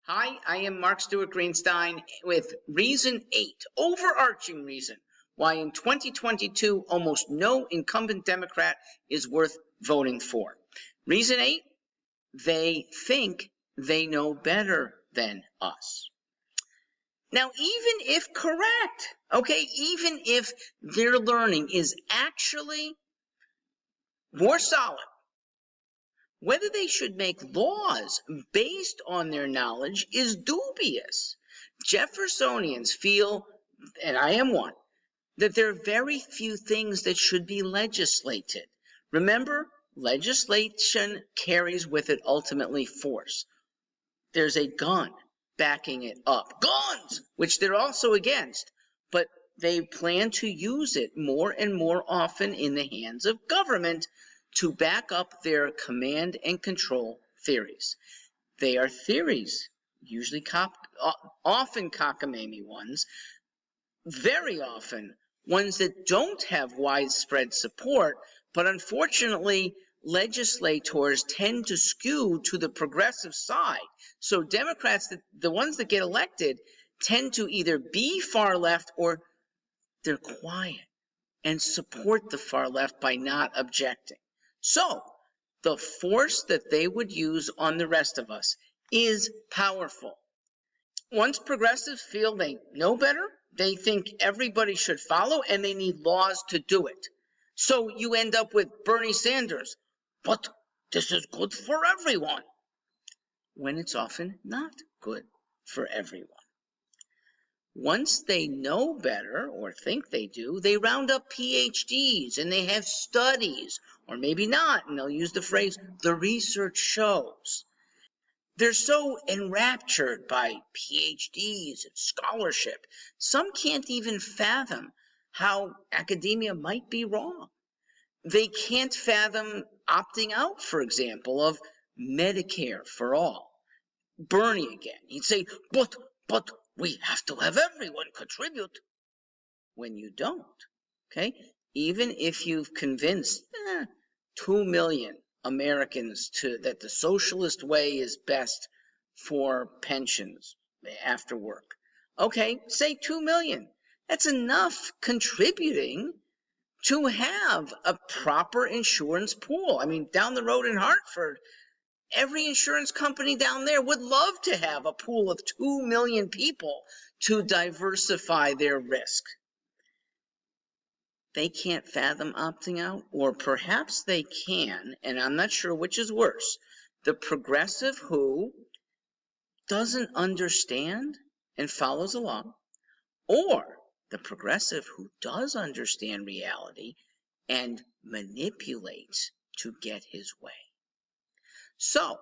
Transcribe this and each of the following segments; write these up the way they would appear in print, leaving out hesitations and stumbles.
Hi, I am Mark Stewart Greenstein with reason 8, overarching reason, why in 2022 almost no incumbent Democrat is worth voting for. Reason 8, they think they know better than us. Now, even if correct, okay, even if their learning is actually more solid, whether they should make laws based on their knowledge is dubious. Jeffersonians feel, and I am one, that there are very few things that should be legislated. Remember, legislation carries with it ultimately force. There's a gun backing it up. Guns, which they're also against, but they plan to use it more and more often in the hands of government to back up their command and control theories. They are theories, usually often cockamamie ones, very often ones that don't have widespread support, but unfortunately legislators tend to skew to the progressive side. So Democrats, the ones that get elected, tend to either be far left or they're quiet and support the far left by not objecting. So the force that they would use on the rest of us is powerful. Once progressives feel they know better, they think everybody should follow and they need laws to do it. So you end up with Bernie Sanders, but this is good for everyone, when it's often not good for everyone. Once they know better, or think they do, they round up PhDs and they have studies, or maybe not, and they'll use the phrase, the research shows. They're so enraptured by PhDs and scholarship, some can't even fathom how academia might be wrong. They can't fathom opting out, for example, of Medicare for all. Bernie again, he'd say, but we have to have everyone contribute. When you don't, okay? Even if you've convinced 2 million Americans that the socialist way is best for pensions after work. Okay, say 2 million. That's enough contributing to have a proper insurance pool. I mean, down the road in Hartford, every insurance company down there would love to have a pool of 2 million people to diversify their risk. They can't fathom opting out, or perhaps they can, and I'm not sure which is worse. The progressive who doesn't understand and follows along, or the progressive who does understand reality and manipulates to get his way. So,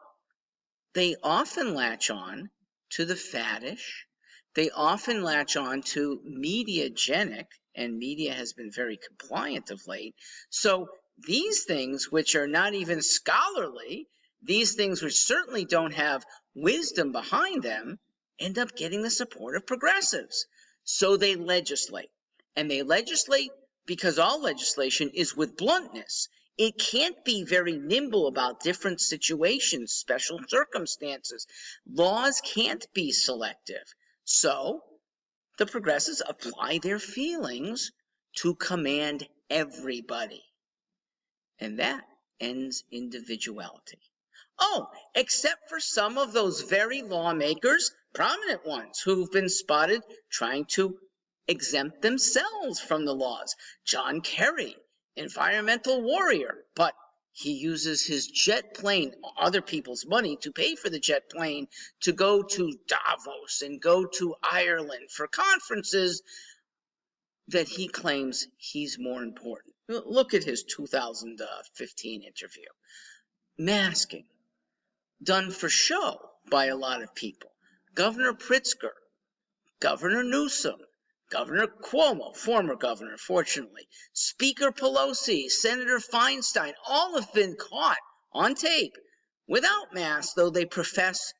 they often latch on to the faddish. They often latch on to mediagenic, and media has been very compliant of late. So these things, which are not even scholarly, these things which certainly don't have wisdom behind them, end up getting the support of progressives. So they legislate. And they legislate because all legislation is with bluntness. It can't be very nimble about different situations, special circumstances. Laws can't be selective. So the progressives apply their feelings to command everybody. And that ends individuality. Oh, except for some of those very lawmakers, prominent ones, who've been spotted trying to exempt themselves from the laws. John Kerry, environmental warrior, but he uses his jet plane, other people's money, to pay for the jet plane to go to Davos and go to Ireland for conferences that he claims he's more important. Look at his 2015 interview. Masking, done for show by a lot of people. Governor Pritzker, Governor Newsom, Governor Cuomo, former governor, fortunately, Speaker Pelosi, Senator Feinstein, all have been caught on tape without masks, though they profess,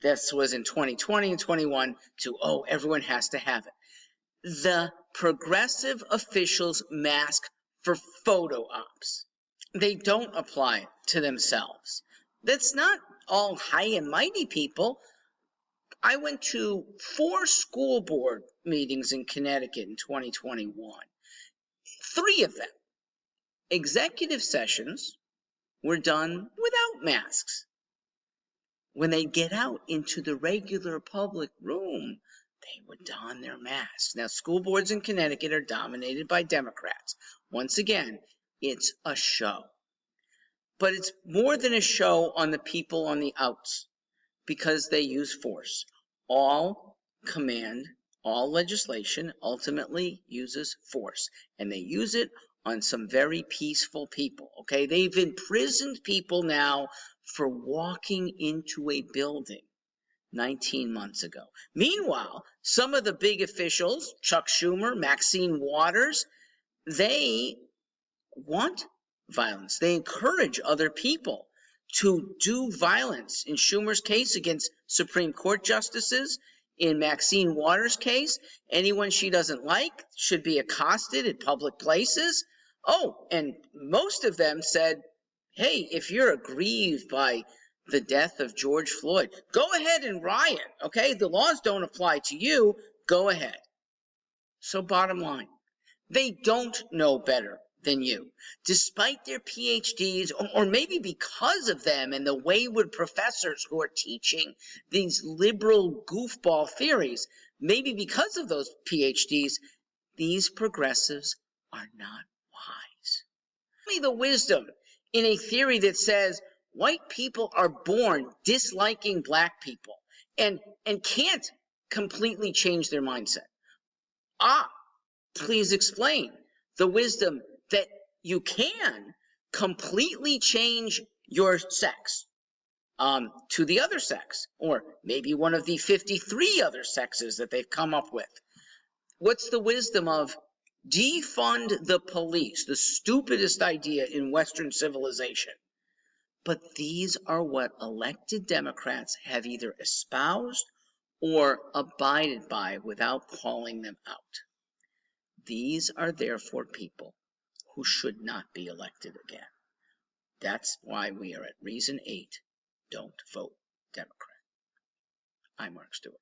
this was in 2020 and 21, to, everyone has to have it. The progressive officials mask for photo ops. They don't apply to themselves. That's not all high and mighty people. I went to 4 school board meetings in Connecticut in 2021. 3 of them, executive sessions, were done without masks. When they get out into the regular public room, they would don their masks. Now, school boards in Connecticut are dominated by Democrats. Once again, it's a show. But it's more than a show on the people on the outs, because they use force. All command, all legislation ultimately uses force, and they use it on some very peaceful people, okay? They've imprisoned people now for walking into a building 19 months ago. Meanwhile, some of the big officials, Chuck Schumer, Maxine Waters, they want violence. They encourage other people to do violence. In Schumer's case against Supreme Court justices, in Maxine Waters' case, anyone she doesn't like should be accosted at public places. Oh, and most of them said, hey, if you're aggrieved by the death of George Floyd, go ahead and riot, okay? The laws don't apply to you. Go ahead. So bottom line, they don't know better than you. Despite their PhDs, or maybe because of them and the wayward professors who are teaching these liberal goofball theories, maybe because of those PhDs, these progressives are not wise. Tell me the wisdom in a theory that says white people are born disliking black people and can't completely change their mindset. Please explain the wisdom that you can completely change your sex to the other sex, or maybe one of the 53 other sexes that they've come up with. What's the wisdom of defund the police, the stupidest idea in Western civilization? But these are what elected Democrats have either espoused or abided by without calling them out. These are therefore people who should not be elected again. That's why we are at reason 8, don't vote Democrat. I'm Mark Stewart.